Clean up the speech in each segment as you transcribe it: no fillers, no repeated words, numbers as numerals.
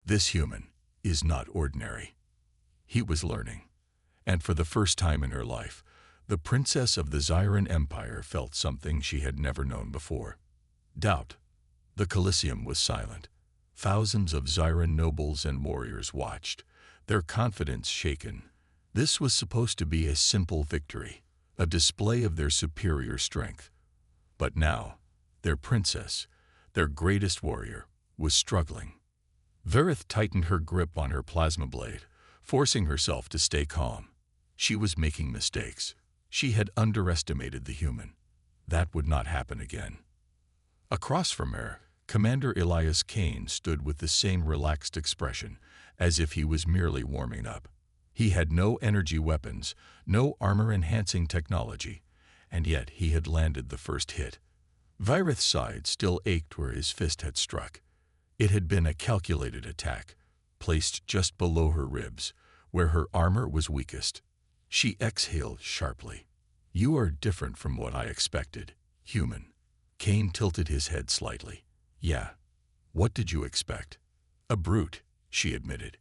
This human is not ordinary. He was learning, and for the first time in her life, the princess of the Zyran Empire felt something she had never known before. Doubt. The Coliseum was silent. Thousands of Zyran nobles and warriors watched, their confidence shaken. This was supposed to be a simple victory, a display of their superior strength. But now, their princess, their greatest warrior, was struggling. Verith tightened her grip on her plasma blade, forcing herself to stay calm. She was making mistakes. She had underestimated the human. That would not happen again. Across from her, Commander Elias Kane stood with the same relaxed expression, as if he was merely warming up. He had no energy weapons, no armor-enhancing technology, and yet he had landed the first hit. Virith's side still ached where his fist had struck. It had been a calculated attack, placed just below her ribs, where her armor was weakest. She exhaled sharply. "You are different from what I expected, human." Kane tilted his head slightly. "Yeah. What did you expect?" "A brute," she admitted.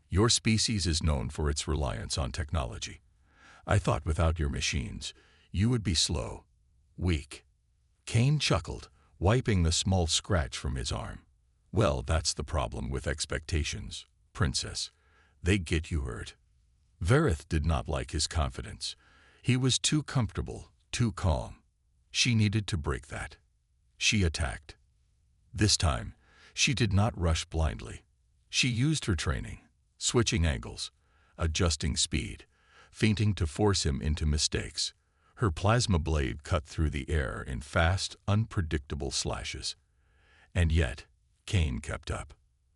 "Your species is known for its reliance on technology. I thought without your machines, you would be slow, weak." Kane chuckled, wiping the small scratch from his arm. "Well, that's the problem with expectations, princess. They get you hurt." Verith did not like his confidence. He was too comfortable, too calm. She needed to break that. She attacked. This time, she did not rush blindly. She used her training, switching angles, adjusting speed, feinting to force him into mistakes. Her plasma blade cut through the air in fast, unpredictable slashes. And yet, Kane kept up.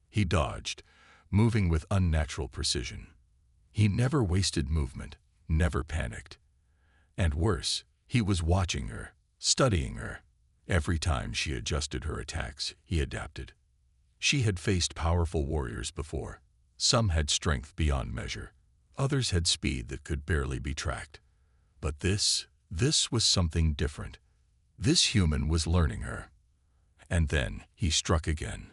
He dodged, moving with unnatural precision. He never wasted movement, never panicked. And worse, he was watching her, studying her. Every time she adjusted her attacks, he adapted. She had faced powerful warriors before. Some had strength beyond measure. Others had speed that could barely be tracked. But this was something different. This human was learning her. And then he struck again.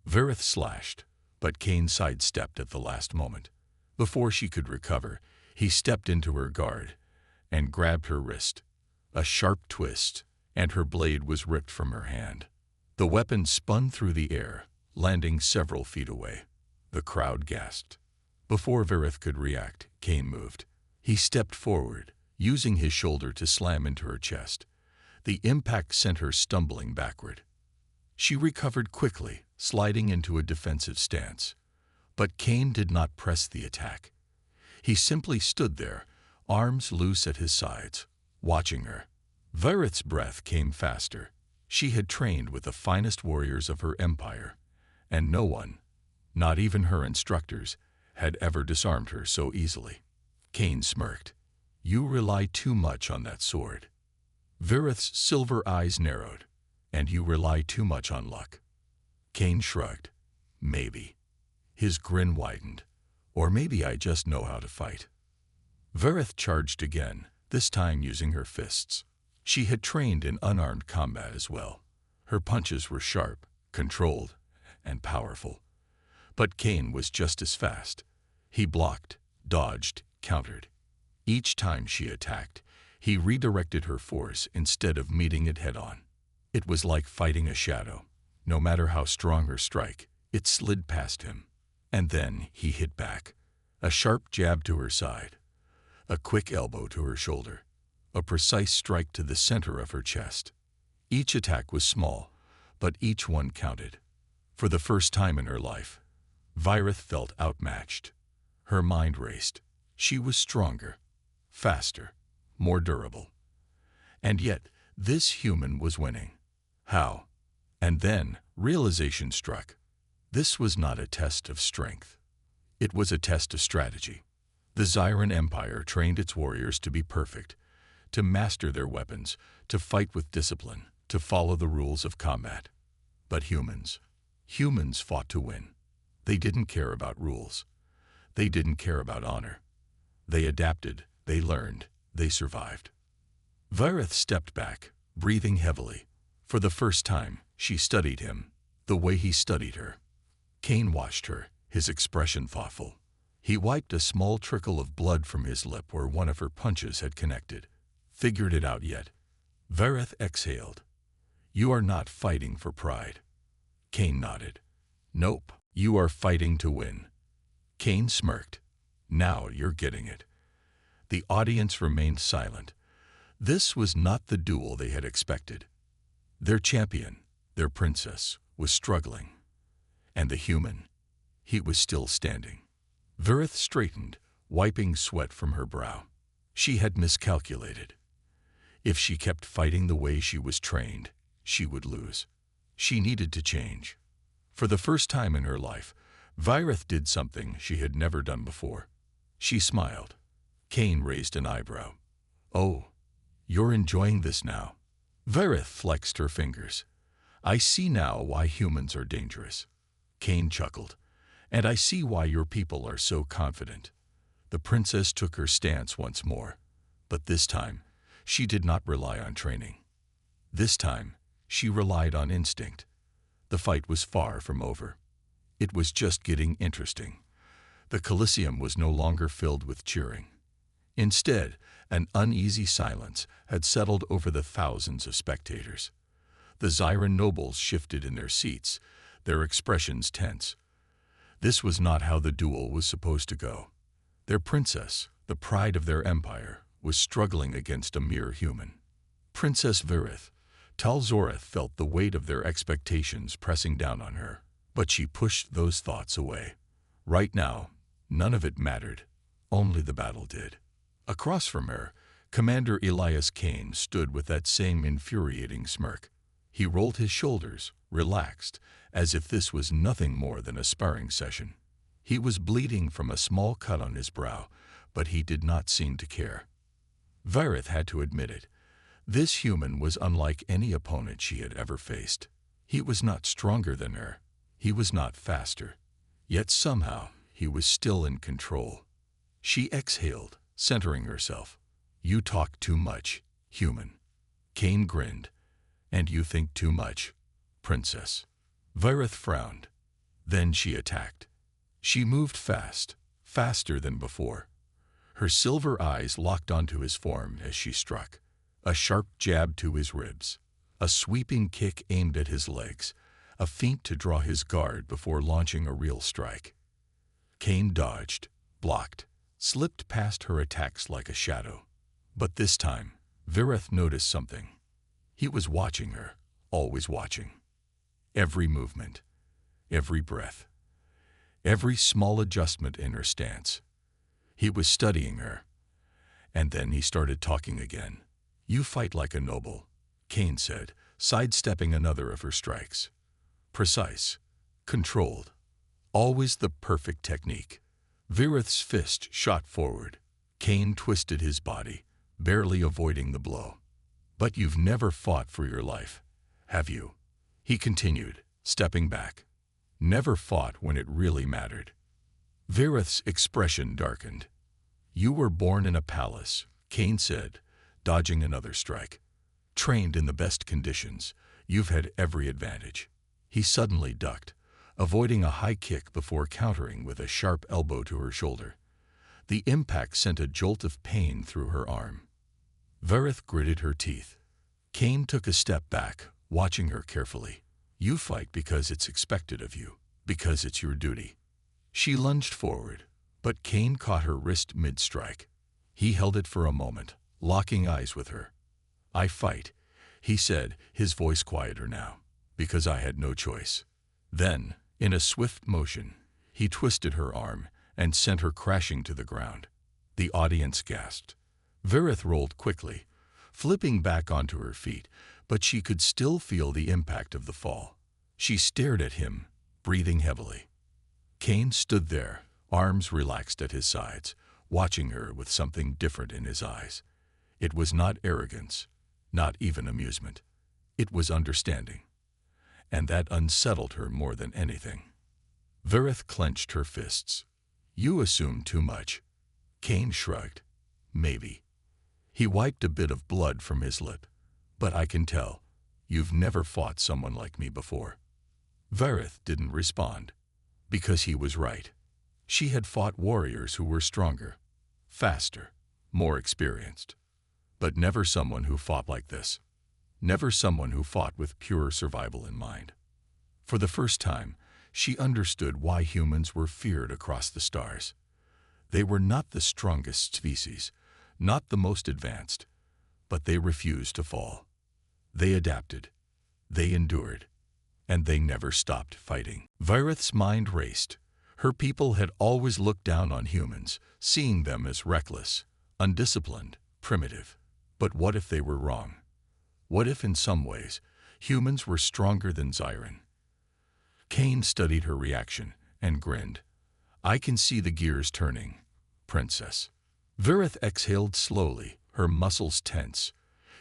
Verith slashed, but Kane sidestepped at the last moment. Before she could recover, he stepped into her guard and grabbed her wrist. A sharp twist, and her blade was ripped from her hand. The weapon spun through the air, landing several feet away. The crowd gasped. Before Verith could react, Kane moved. He stepped forward, using his shoulder to slam into her chest. The impact sent her stumbling backward. She recovered quickly, sliding into a defensive stance. But Kane did not press the attack. He simply stood there, arms loose at his sides, watching her. Verith's breath came faster. She had trained with the finest warriors of her empire, and no one, not even her instructors, had ever disarmed her so easily. Kane smirked. "You rely too much on that sword." Verith's silver eyes narrowed. "And you rely too much on luck." Kane shrugged. "Maybe." His grin widened. "Or maybe I just know how to fight." Verith charged again, this time using her fists. She had trained in unarmed combat as well. Her punches were sharp, controlled, and powerful. But Kane was just as fast. He blocked, dodged, countered. Each time she attacked, he redirected her force instead of meeting it head-on. It was like fighting a shadow. No matter how strong her strike, it slid past him. And then he hit back. A sharp jab to her side. A quick elbow to her shoulder. A precise strike to the center of her chest. Each attack was small, but each one counted. For the first time in her life, Verith felt outmatched. Her mind raced. She was stronger, faster, more durable. And yet, this human was winning. How? And then, realization struck. This was not a test of strength. It was a test of strategy. The Zyran Empire trained its warriors to be perfect, to master their weapons, to fight with discipline, to follow the rules of combat. But humans fought to win. They didn't care about rules. They didn't care about honor. They adapted, they learned, they survived. Verith stepped back, breathing heavily. For the first time, she studied him, the way he studied her. Cain watched her, his expression thoughtful. He wiped a small trickle of blood from his lip where one of her punches had connected. Figured it out yet? Vareth exhaled. You are not fighting for pride. Cain nodded. Nope, you are fighting to win. Cain smirked. Now you're getting it. The audience remained silent. This was not the duel they had expected. Their champion, their princess, was struggling. And the human, he was still standing. Vareth straightened, wiping sweat from her brow. She had miscalculated. If she kept fighting the way she was trained, she would lose. She needed to change. For the first time in her life, Vareth did something she had never done before. She smiled. Cain raised an eyebrow. Oh, you're enjoying this now? Vareth flexed her fingers. I see now why humans are dangerous. Cain chuckled. And I see why your people are so confident. The princess took her stance once more. But this time, she did not rely on training. This time, she relied on instinct. The fight was far from over. It was just getting interesting. The Colosseum was no longer filled with cheering. Instead, an uneasy silence had settled over the thousands of spectators. The Zyran nobles shifted in their seats, their expressions tense. This was not how the duel was supposed to go. Their princess, the pride of their empire, was struggling against a mere human. Princess Vareth, Tal'Zoreth felt the weight of their expectations pressing down on her, but she pushed those thoughts away. Right now, none of it mattered. Only the battle did. Across from her, Commander Elias Cain stood with that same infuriating smirk. He rolled his shoulders, relaxed, as if this was nothing more than a sparring session. He was bleeding from a small cut on his brow, but he did not seem to care. Vareth had to admit it. This human was unlike any opponent she had ever faced. He was not stronger than her. He was not faster. Yet somehow, he was still in control. She exhaled, centering herself. You talk too much, human. Cain grinned. And you think too much, princess. Vareth frowned. Then she attacked. She moved fast, faster than before. Her silver eyes locked onto his form as she struck. A sharp jab to his ribs. A sweeping kick aimed at his legs. A feint to draw his guard before launching a real strike. Cain dodged, blocked, slipped past her attacks like a shadow. But this time, Vareth noticed something. He was watching her, always watching. Every movement, every breath, every small adjustment in her stance. He was studying her. And then he started talking again. You fight like a noble, Cain said, sidestepping another of her strikes. Precise, controlled, always the perfect technique. Vareth's fist shot forward. Cain twisted his body, barely avoiding the blow. But you've never fought for your life, have you? He continued, stepping back. Never fought when it really mattered. Vareth's expression darkened. You were born in a palace, Cain said, dodging another strike. Trained in the best conditions, you've had every advantage. He suddenly ducked, avoiding a high kick before countering with a sharp elbow to her shoulder. The impact sent a jolt of pain through her arm. Vareth gritted her teeth. Cain took a step back, watching her carefully. You fight because it's expected of you, because it's your duty. She lunged forward, but Cain caught her wrist mid-strike. He held it for a moment, locking eyes with her. I fight, he said, his voice quieter now, because I had no choice. Then, in a swift motion, he twisted her arm and sent her crashing to the ground. The audience gasped. Vareth rolled quickly, flipping back onto her feet, but she could still feel the impact of the fall. She stared at him, breathing heavily. Cain stood there, arms relaxed at his sides, watching her with something different in his eyes. It was not arrogance, not even amusement. It was understanding. And that unsettled her more than anything. Vareth clenched her fists. You assume too much. Cain shrugged. Maybe. He wiped a bit of blood from his lip. But I can tell, you've never fought someone like me before. Vareth didn't respond. Because he was right. She had fought warriors who were stronger, faster, more experienced. But never someone who fought like this. Never someone who fought with pure survival in mind. For the first time, she understood why humans were feared across the stars. They were not the strongest species, not the most advanced, but they refused to fall. They adapted, they endured, and they never stopped fighting. Virith's mind raced. Her people had always looked down on humans, seeing them as reckless, undisciplined, primitive. But what if they were wrong? What if, in some ways, humans were stronger than Zyran? Cain studied her reaction and grinned. "I can see the gears turning, Princess." Virith exhaled slowly, her muscles tense.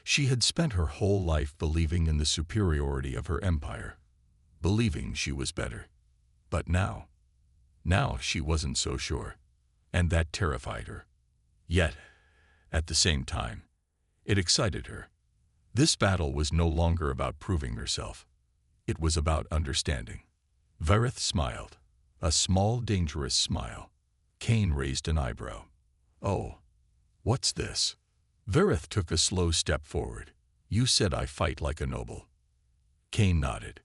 She had spent her whole life believing in the superiority of her empire, believing she was better. But now she wasn't so sure, and that terrified her. Yet, at the same time, it excited her. This battle was no longer about proving herself. It was about understanding. Virith smiled, a small, dangerous smile. Cain raised an eyebrow. "Oh, what's this?" Virith took a slow step forward. "You said I fight like a noble." Cain nodded.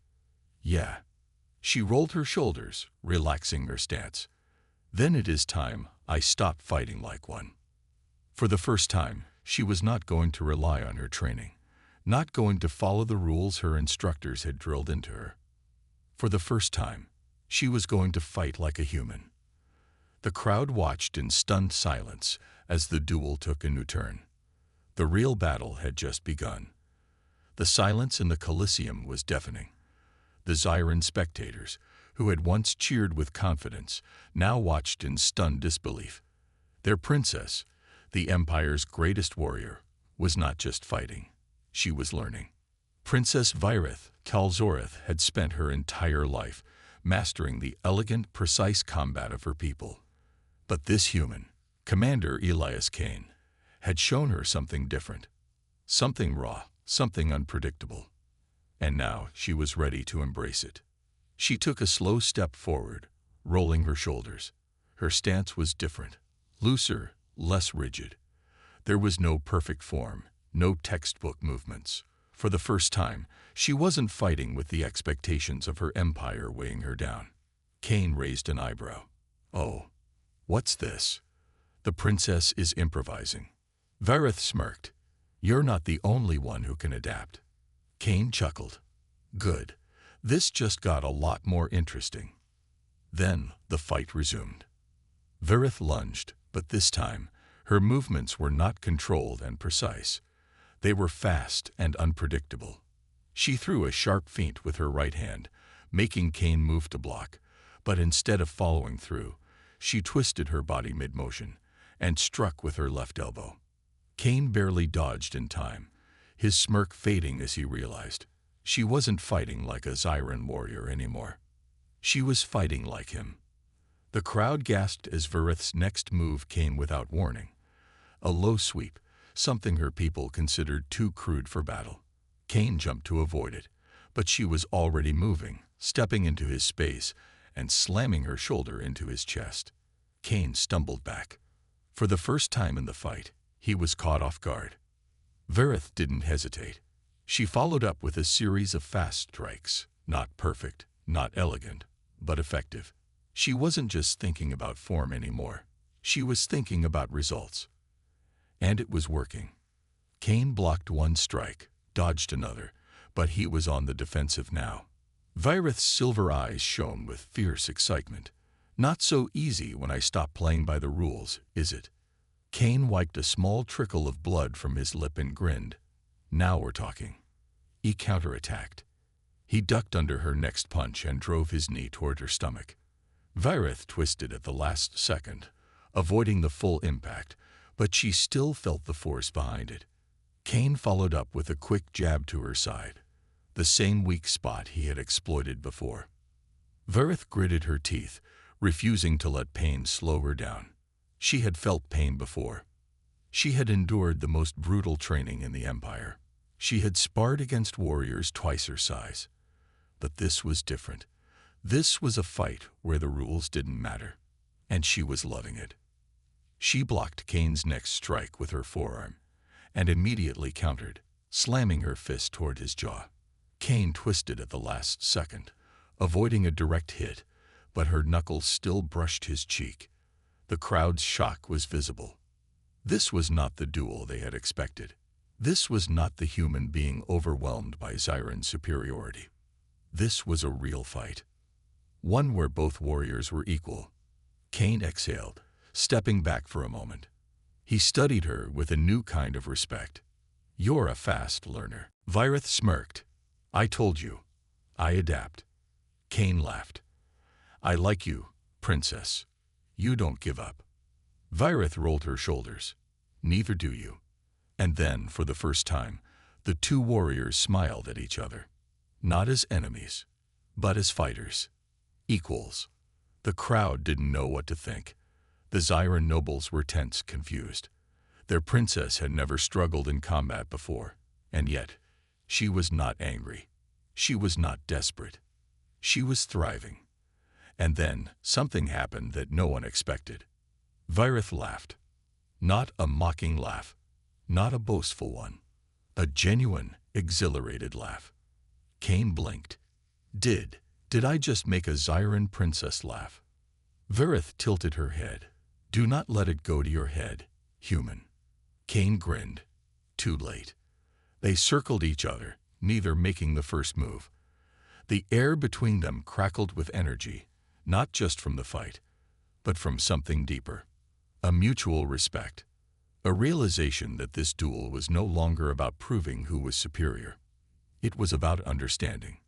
"Yeah." She rolled her shoulders, relaxing her stance. "Then it is time I stopped fighting like one." For the first time, she was not going to rely on her training, not going to follow the rules her instructors had drilled into her. For the first time, she was going to fight like a human. The crowd watched in stunned silence as the duel took a new turn. The real battle had just begun. The silence in the Colosseum was deafening. The Zyran spectators, who had once cheered with confidence, now watched in stunned disbelief. Their princess, the Empire's greatest warrior, was not just fighting. She was learning. Princess Virith Talzorith had spent her entire life mastering the elegant, precise combat of her people. But this human, Commander Elias Cain, had shown her something different, something raw, something unpredictable. And now she was ready to embrace it. She took a slow step forward, rolling her shoulders. Her stance was different, looser, less rigid. There was no perfect form, no textbook movements. For the first time, she wasn't fighting with the expectations of her empire weighing her down. Cain raised an eyebrow. "Oh, what's this?" "The princess is improvising." Virith smirked. "You're not the only one who can adapt." Cain chuckled. "Good. This just got a lot more interesting." Then the fight resumed. Virith lunged, but this time, her movements were not controlled and precise. They were fast and unpredictable. She threw a sharp feint with her right hand, making Cain move to block, but instead of following through, she twisted her body mid-motion and struck with her left elbow. Cain barely dodged in time, his smirk fading as he realized she wasn't fighting like a Zyran warrior anymore. She was fighting like him. The crowd gasped as Virith's next move came without warning. A low sweep, something her people considered too crude for battle. Cain jumped to avoid it, but she was already moving, stepping into his space and slamming her shoulder into his chest. Cain stumbled back. For the first time in the fight, he was caught off guard. Virith didn't hesitate. She followed up with a series of fast strikes, not perfect, not elegant, but effective. She wasn't just thinking about form anymore. She was thinking about results. And it was working. Cain blocked one strike, dodged another, but he was on the defensive now. Virith's silver eyes shone with fierce excitement. "Not so easy when I stop playing by the rules, is it?" Cain wiped a small trickle of blood from his lip and grinned. "Now we're talking." He counterattacked. He ducked under her next punch and drove his knee toward her stomach. Virith twisted at the last second, avoiding the full impact, but she still felt the force behind it. Cain followed up with a quick jab to her side, the same weak spot he had exploited before. Virith gritted her teeth, refusing to let pain slow her down. She had felt pain before. She had endured the most brutal training in the Empire. She had sparred against warriors twice her size. But this was different. This was a fight where the rules didn't matter, and she was loving it. She blocked Kane's next strike with her forearm, and immediately countered, slamming her fist toward his jaw. Kane twisted at the last second, avoiding a direct hit, but her knuckles still brushed his cheek. The crowd's shock was visible. This was not the duel they had expected. This was not the human being overwhelmed by Zyron's superiority. This was a real fight. One where both warriors were equal. Kane exhaled, stepping back for a moment. He studied her with a new kind of respect. "You're a fast learner." Virith smirked. "I told you. I adapt." Kane laughed. "I like you, princess. You don't give up." Virith rolled her shoulders. "Neither do you." And then, for the first time, the two warriors smiled at each other. Not as enemies, but as fighters. Equals. The crowd didn't know what to think. The Zyron nobles were tense, confused. Their princess had never struggled in combat before, and yet, she was not angry. She was not desperate. She was thriving. And then, something happened that no one expected. Virith laughed. Not a mocking laugh. Not a boastful one. A genuine, exhilarated laugh. Kane blinked. Did I just make a Zyron princess laugh? Virith tilted her head. "Do not let it go to your head, human." Kane grinned. Too late. They circled each other, neither making the first move. The air between them crackled with energy, not just from the fight, but from something deeper. A mutual respect. A realization that this duel was no longer about proving who was superior. It was about understanding.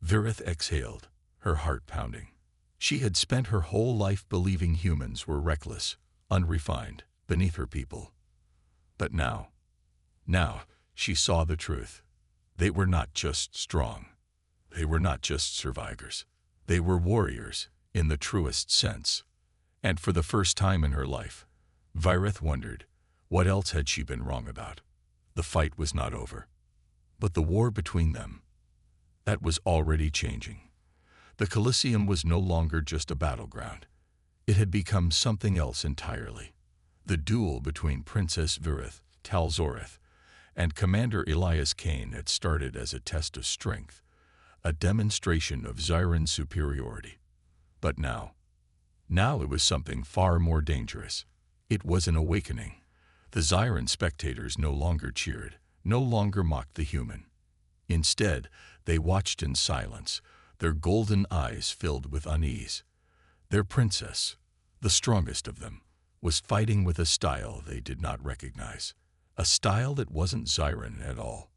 Virith exhaled, her heart pounding. She had spent her whole life believing humans were reckless, unrefined, beneath her people. But now, she saw the truth. They were not just strong. They were not just survivors. They were warriors, in the truest sense. And for the first time in her life, Virith wondered, what else had she been wrong about? The fight was not over. But the war between them, that was already changing. The Colosseum was no longer just a battleground. It had become something else entirely. The duel between Princess Virith, Talzorith, and Commander Elias Kane had started as a test of strength, a demonstration of Zyron's superiority. But now it was something far more dangerous. It was an awakening. The Zyron spectators no longer cheered, no longer mocked the human. Instead, they watched in silence, their golden eyes filled with unease. Their princess, the strongest of them, was fighting with a style they did not recognize, a style that wasn't Zyron at all.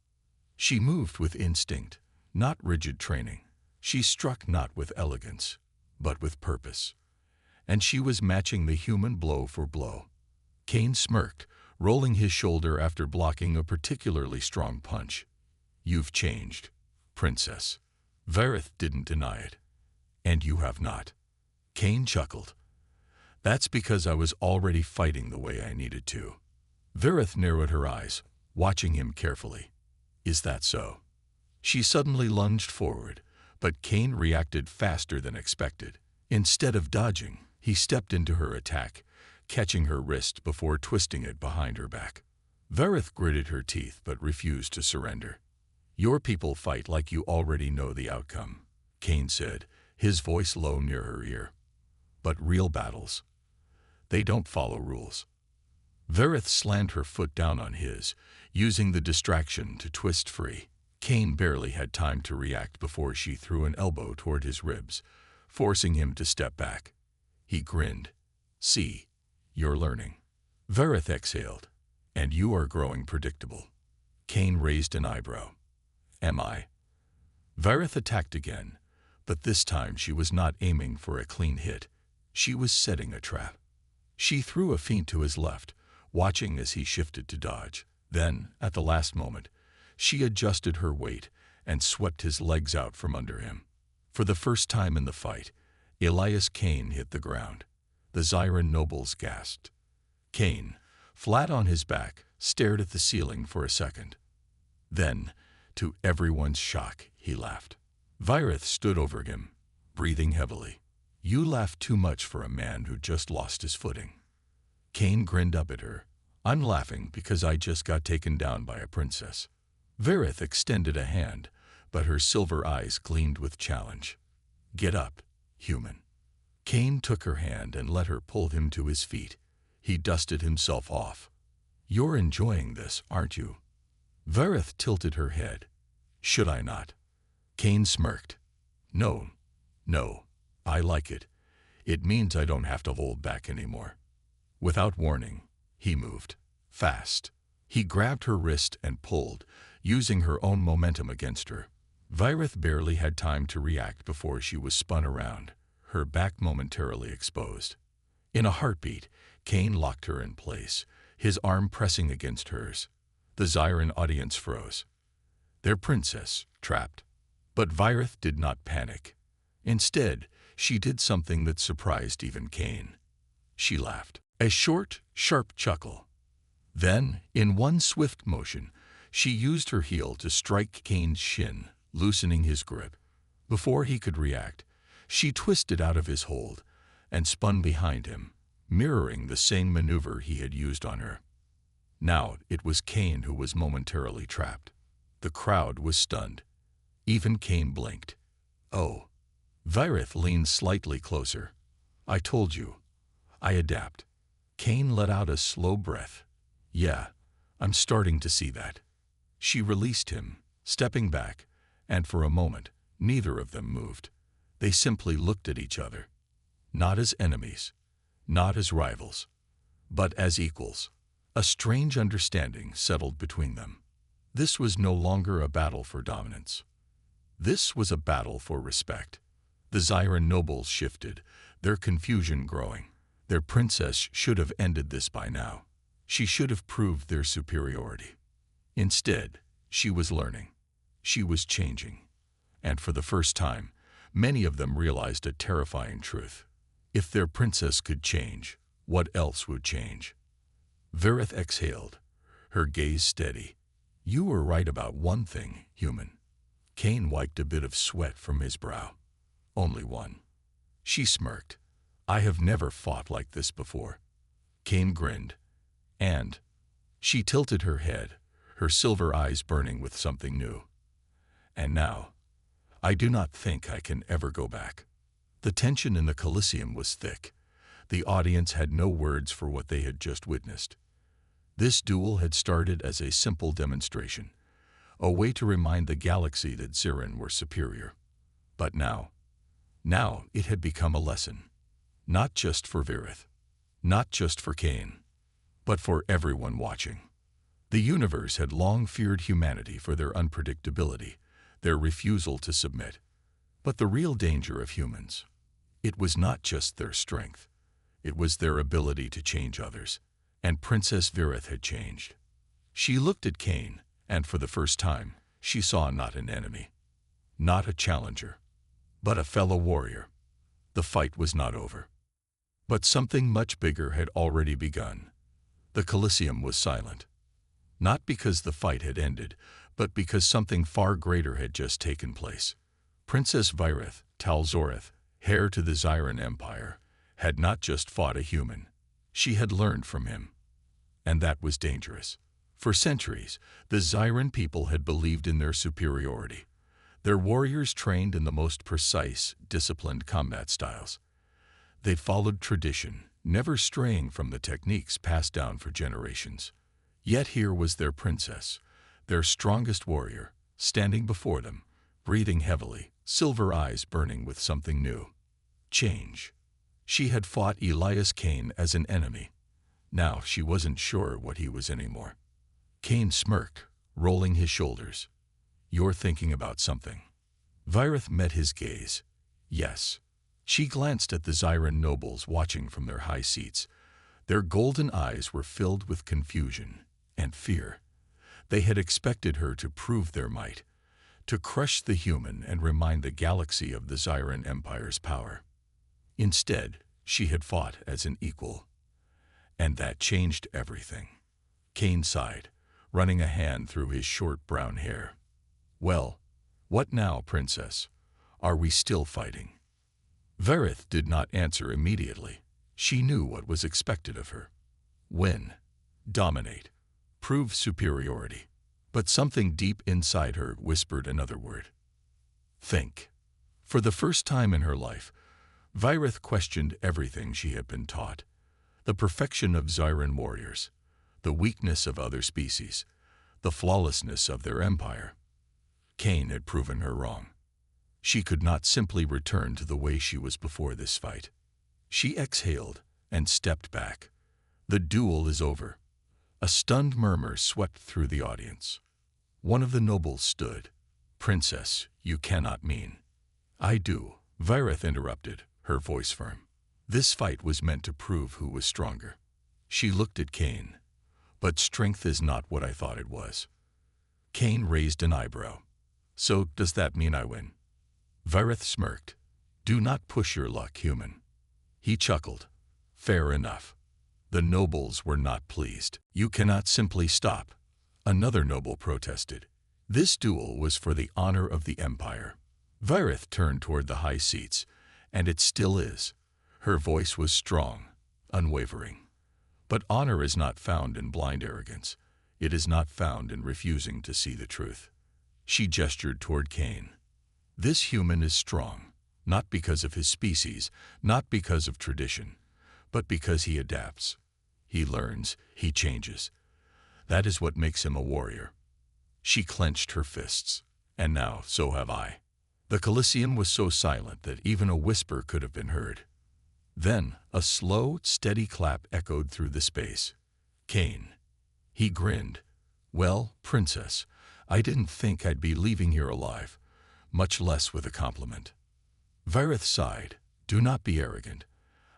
She moved with instinct, not rigid training. She struck not with elegance, but with purpose. And she was matching the human blow for blow. Kane smirked, rolling his shoulder after blocking a particularly strong punch. "You've changed, princess." Virith didn't deny it. "And you have not." Kane chuckled. "That's because I was already fighting the way I needed to." Virith narrowed her eyes, watching him carefully. "Is that so?" She suddenly lunged forward, but Kane reacted faster than expected. Instead of dodging, he stepped into her attack, catching her wrist before twisting it behind her back. Virith gritted her teeth but refused to surrender. "Your people fight like you already know the outcome," Kane said, his voice low near her ear. "But real battles, they don't follow rules." Virith slammed her foot down on his, using the distraction to twist free. Kane barely had time to react before she threw an elbow toward his ribs, forcing him to step back. He grinned. "See, you're learning." Virith exhaled. "And you are growing predictable." Kane raised an eyebrow. "Am I?" Virith attacked again, but this time she was not aiming for a clean hit. She was setting a trap. She threw a feint to his left, watching as he shifted to dodge. Then, at the last moment, she adjusted her weight and swept his legs out from under him. For the first time in the fight, Elias Kane hit the ground. The Zyron nobles gasped. Kane, flat on his back, stared at the ceiling for a second. Then, to everyone's shock, he laughed. Virith stood over him, breathing heavily. You laugh too much for a man who just lost his footing. Cain grinned up at her. I'm laughing because I just got taken down by a princess. Vareth extended a hand, but her silver eyes gleamed with challenge. Get up, human. Cain took her hand and let her pull him to his feet. He dusted himself off. You're enjoying this, aren't you? Vareth tilted her head. Should I not? Cain smirked. No, I like it. It means I don't have to hold back anymore. Without warning, he moved. Fast. He grabbed her wrist and pulled, using her own momentum against her. Vareth barely had time to react before she was spun around, her back momentarily exposed. In a heartbeat, Cain locked her in place, his arm pressing against hers. The Zyran audience froze. Their princess, trapped. But Vareth did not panic. Instead, she did something that surprised even Cain. She laughed. A short, sharp chuckle. Then, in one swift motion, she used her heel to strike Cain's shin, loosening his grip. Before he could react, she twisted out of his hold and spun behind him, mirroring the same maneuver he had used on her. Now it was Cain who was momentarily trapped. The crowd was stunned. Even Cain blinked. Oh. Vareth leaned slightly closer. I told you. I adapt. Cain let out a slow breath. Yeah, I'm starting to see that. She released him, stepping back, and for a moment, neither of them moved. They simply looked at each other. Not as enemies, not as rivals, but as equals. A strange understanding settled between them. This was no longer a battle for dominance. This was a battle for respect. The Zyran nobles shifted, their confusion growing. Their princess should have ended this by now. She should have proved their superiority. Instead, she was learning. She was changing. And for the first time, many of them realized a terrifying truth. If their princess could change, what else would change? Vareth exhaled, her gaze steady. You were right about one thing, human. Cain wiped a bit of sweat from his brow. Only one. She smirked. I have never fought like this before. Cain grinned. And she tilted her head, her silver eyes burning with something new. And now, I do not think I can ever go back. The tension in the Colosseum was thick. The audience had no words for what they had just witnessed. This duel had started as a simple demonstration, a way to remind the galaxy that Zyran were superior. But now it had become a lesson. Not just for Vareth, not just for Cain, but for everyone watching. The universe had long feared humanity for their unpredictability, their refusal to submit. But the real danger of humans, it was not just their strength. It was their ability to change others. And Princess Vareth had changed. She looked at Cain, and for the first time, she saw not an enemy, not a challenger, but a fellow warrior. The fight was not over. But something much bigger had already begun. The Colosseum was silent. Not because the fight had ended, but because something far greater had just taken place. Princess Vareth, Talzoreth, heir to the Zyran Empire, had not just fought a human. She had learned from him. And that was dangerous. For centuries, the Zyran people had believed in their superiority. Their warriors trained in the most precise, disciplined combat styles. They followed tradition, never straying from the techniques passed down for generations. Yet here was their princess, their strongest warrior, standing before them, breathing heavily, silver eyes burning with something new. Change. She had fought Elias Cain as an enemy. Now she wasn't sure what he was anymore. Cain smirked, rolling his shoulders. You're thinking about something. Vareth met his gaze. Yes. She glanced at the Zyran nobles watching from their high seats. Their golden eyes were filled with confusion and fear. They had expected her to prove their might, to crush the human and remind the galaxy of the Zyran Empire's power. Instead, she had fought as an equal. And that changed everything. Cain sighed, running a hand through his short brown hair. Well, what now, princess? Are we still fighting? Varith did not answer immediately. She knew what was expected of her. Win, dominate, prove superiority. But something deep inside her whispered another word. Think. For the first time in her life, Varith questioned everything she had been taught. The perfection of Zyran warriors, the weakness of other species, the flawlessness of their empire. Cain had proven her wrong. She could not simply return to the way she was before this fight. She exhaled and stepped back. The duel is over. A stunned murmur swept through the audience. One of the nobles stood. Princess, you cannot mean. I do, Varith interrupted, her voice firm. This fight was meant to prove who was stronger. She looked at Cain. But strength is not what I thought it was. Cain raised an eyebrow. So does that mean I win? Varith smirked. Do not push your luck, human. He chuckled. Fair enough. The nobles were not pleased. You cannot simply stop. Another noble protested. This duel was for the honor of the empire. Varith turned toward the high seats, and it still is. Her voice was strong, unwavering. But honor is not found in blind arrogance. It is not found in refusing to see the truth. She gestured toward Cain. This human is strong, not because of his species, not because of tradition, but because he adapts. He learns, he changes. That is what makes him a warrior. She clenched her fists. And now, so have I. The Colosseum was so silent that even a whisper could have been heard. Then, a slow, steady clap echoed through the space. Cain. He grinned. Well, princess, I didn't think I'd be leaving here alive, much less with a compliment. Varith sighed. Do not be arrogant.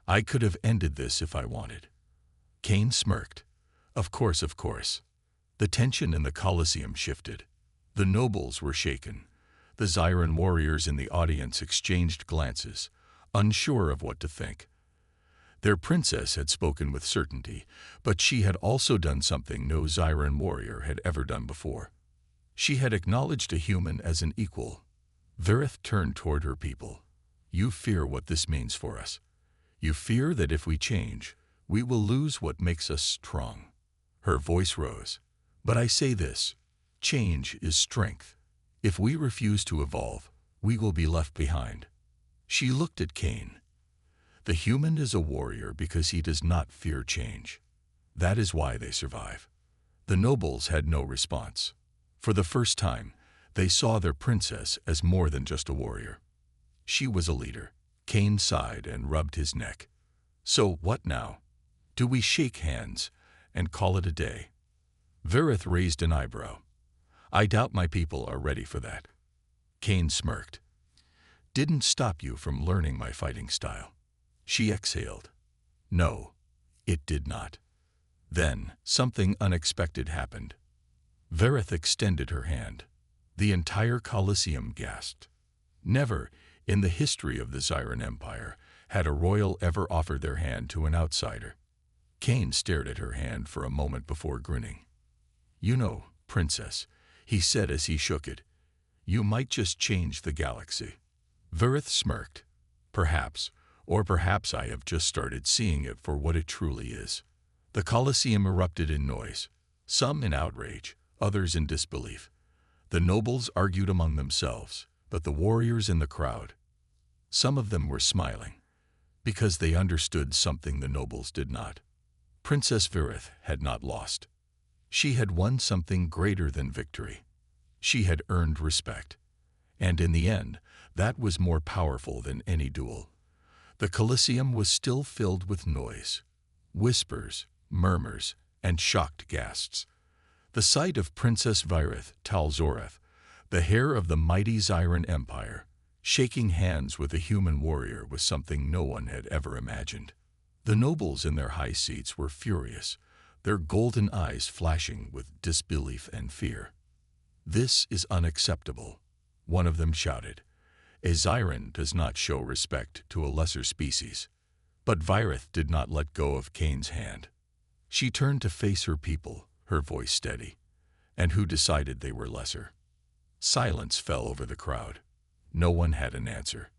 I could have ended this if I wanted. Cain smirked. Of course, of course. The tension in the Colosseum shifted. The nobles were shaken. The Zyran warriors in the audience exchanged glances, unsure of what to think. Their princess had spoken with certainty, but she had also done something no Zyran warrior had ever done before. She had acknowledged a human as an equal. Varith turned toward her people. You fear what this means for us. You fear that if we change, we will lose what makes us strong. Her voice rose. But I say this, change is strength. If we refuse to evolve, we will be left behind. She looked at Cain. The human is a warrior because he does not fear change. That is why they survive. The nobles had no response. For the first time, they saw their princess as more than just a warrior. She was a leader. Cain sighed and rubbed his neck. So what now? Do we shake hands and call it a day? Varith raised an eyebrow. I doubt my people are ready for that. Cain smirked. Didn't stop you from learning my fighting style. She exhaled. No, it did not. Then, something unexpected happened. Varith extended her hand. The entire Colosseum gasped. Never, in the history of the Zyran Empire, had a royal ever offered their hand to an outsider. Cain stared at her hand for a moment before grinning. You know, princess, he said as he shook it, you might just change the galaxy. Varith smirked. Perhaps, or perhaps I have just started seeing it for what it truly is. The Colosseum erupted in noise, some in outrage, others in disbelief. The nobles argued among themselves, but the warriors in the crowd, some of them were smiling, because they understood something the nobles did not. Princess Varith had not lost. She had won something greater than victory. She had earned respect. And in the end, that was more powerful than any duel. The Colosseum was still filled with noise, whispers, murmurs, and shocked gasps. The sight of Princess Varith Talzoreth, the heir of the mighty Zyran Empire, shaking hands with a human warrior was something no one had ever imagined. The nobles in their high seats were furious, their golden eyes flashing with disbelief and fear. This is unacceptable, one of them shouted. A Zyran does not show respect to a lesser species. But Varith did not let go of Cain's hand. She turned to face her people, her voice steady. And who decided they were lesser? Silence fell over the crowd. No one had an answer.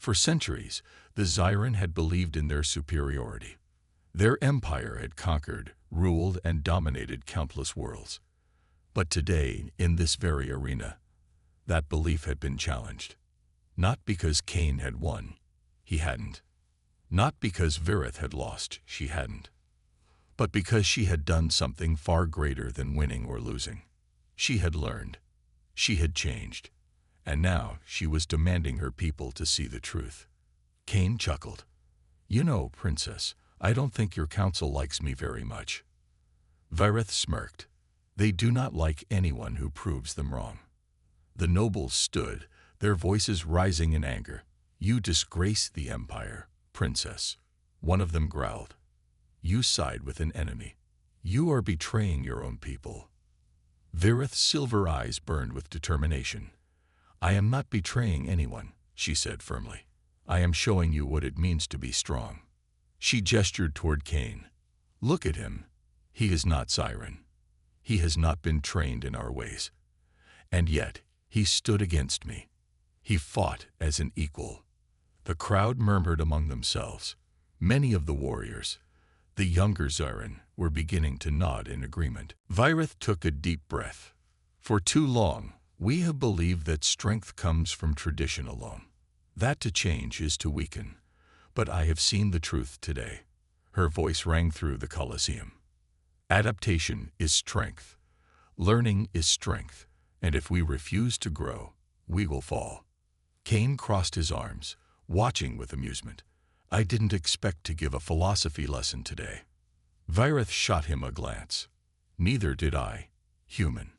For centuries, the Zyran had believed in their superiority. Their empire had conquered, ruled, and dominated countless worlds. But today, in this very arena, that belief had been challenged. Not because Cain had won, he hadn't. Not because Virith had lost, she hadn't. But because she had done something far greater than winning or losing. She had learned. She had changed. And now she was demanding her people to see the truth. Cain chuckled. "You know, Princess, I don't think your council likes me very much." Virith smirked. "They do not like anyone who proves them wrong." The nobles stood, their voices rising in anger. "You disgrace the empire, Princess," one of them growled. "You side with an enemy. You are betraying your own people." Virith's silver eyes burned with determination. "I am not betraying anyone," she said firmly. "I am showing you what it means to be strong." She gestured toward Cain. "Look at him. He is not Zyran. He has not been trained in our ways. And yet, he stood against me. He fought as an equal." The crowd murmured among themselves. Many of the warriors, the younger Zyran, were beginning to nod in agreement. Virith took a deep breath. "For too long, we have believed that strength comes from tradition alone. That to change is to weaken. But I have seen the truth today." Her voice rang through the Colosseum. "Adaptation is strength. Learning is strength. And if we refuse to grow, we will fall." Cain crossed his arms, watching with amusement. "I didn't expect to give a philosophy lesson today." Virith shot him a glance. "Neither did I, human."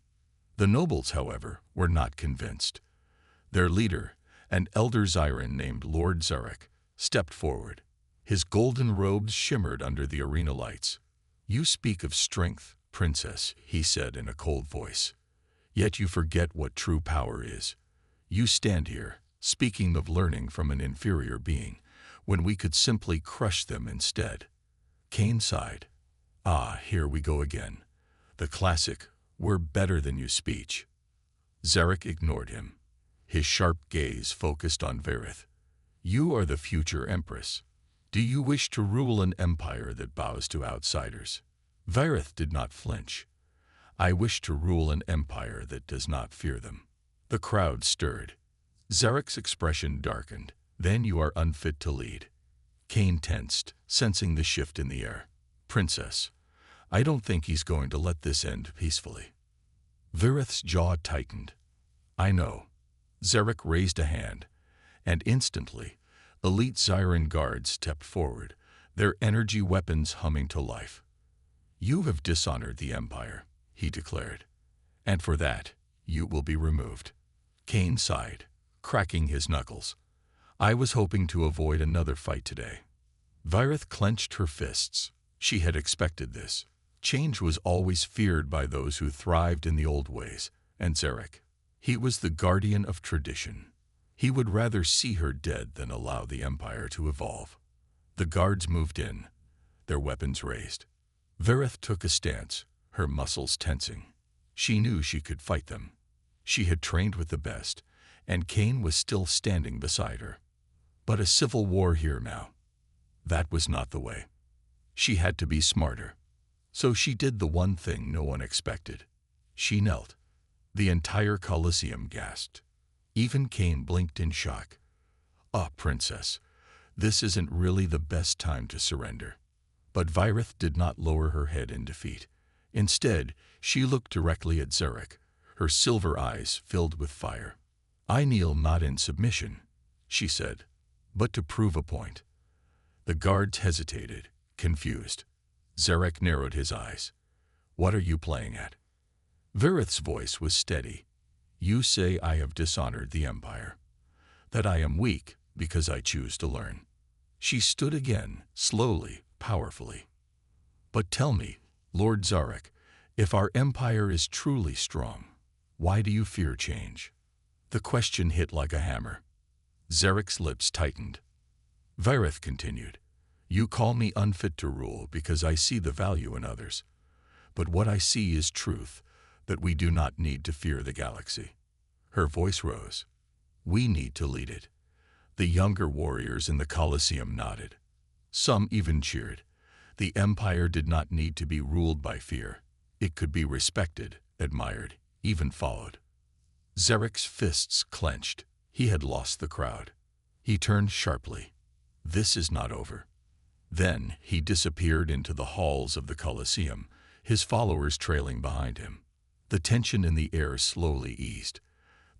The nobles, however, were not convinced. Their leader, an elder Zyran named Lord Zarek, stepped forward. His golden robes shimmered under the arena lights. "You speak of strength, Princess," he said in a cold voice. "Yet you forget what true power is. You stand here, speaking of learning from an inferior being, when we could simply crush them instead." Cain sighed. "Ah, here we go again. The classic, 'we're better than you' speech." Zarek ignored him. His sharp gaze focused on Virith. "You are the future empress. Do you wish to rule an empire that bows to outsiders?" Virith did not flinch. "I wish to rule an empire that does not fear them." The crowd stirred. Zarek's expression darkened. "Then you are unfit to lead." Cain tensed, sensing the shift in the air. "Princess, I don't think he's going to let this end peacefully." Virith's jaw tightened. "I know." Zarek raised a hand, and instantly, elite Zyran guards stepped forward, their energy weapons humming to life. "You have dishonored the empire," he declared, "and for that, you will be removed." Cain sighed, cracking his knuckles. "I was hoping to avoid another fight today." Virith clenched her fists. She had expected this. Change was always feared by those who thrived in the old ways, and Zarek, he was the guardian of tradition. He would rather see her dead than allow the empire to evolve. The guards moved in, their weapons raised. Virith took a stance, her muscles tensing. She knew she could fight them. She had trained with the best, and Cain was still standing beside her. But a civil war here now. That was not the way. She had to be smarter. So she did the one thing no one expected. She knelt. The entire Colosseum gasped. Even Cain blinked in shock. "Ah, Princess, this isn't really the best time to surrender." But Virith did not lower her head in defeat. Instead, she looked directly at Zarek, her silver eyes filled with fire. "I kneel not in submission," she said, "but to prove a point." The guards hesitated, confused. Zarek narrowed his eyes. "What are you playing at?" Virith's voice was steady. "You say I have dishonored the empire, that I am weak because I choose to learn." She stood again, slowly, powerfully. "But tell me, Lord Zarek, if our empire is truly strong, why do you fear change?" The question hit like a hammer. Zarek's lips tightened. Virith continued, "You call me unfit to rule because I see the value in others. But what I see is truth, that we do not need to fear the galaxy." Her voice rose. "We need to lead it. The younger warriors in the Colosseum nodded. Some even cheered. The empire did not need to be ruled by fear. It could be respected, admired, even followed. Zarek's fists clenched. He had lost the crowd. He turned sharply. This is not over. Then he disappeared into the halls of the Colosseum, his followers trailing behind him. The tension in the air slowly eased.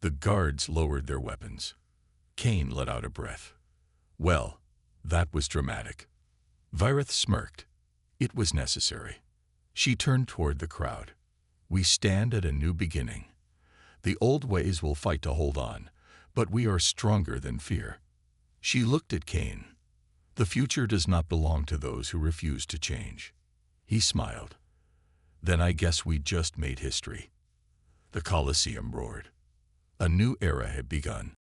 The guards lowered their weapons. Cain let out a breath. Well, that was dramatic. Virith smirked. It was necessary. She turned toward the crowd. We stand at a new beginning. The old ways will fight to hold on, but we are stronger than fear. She looked at Cain. The future does not belong to those who refuse to change. He smiled. Then I guess we just made history. The Colosseum roared. A new era had begun.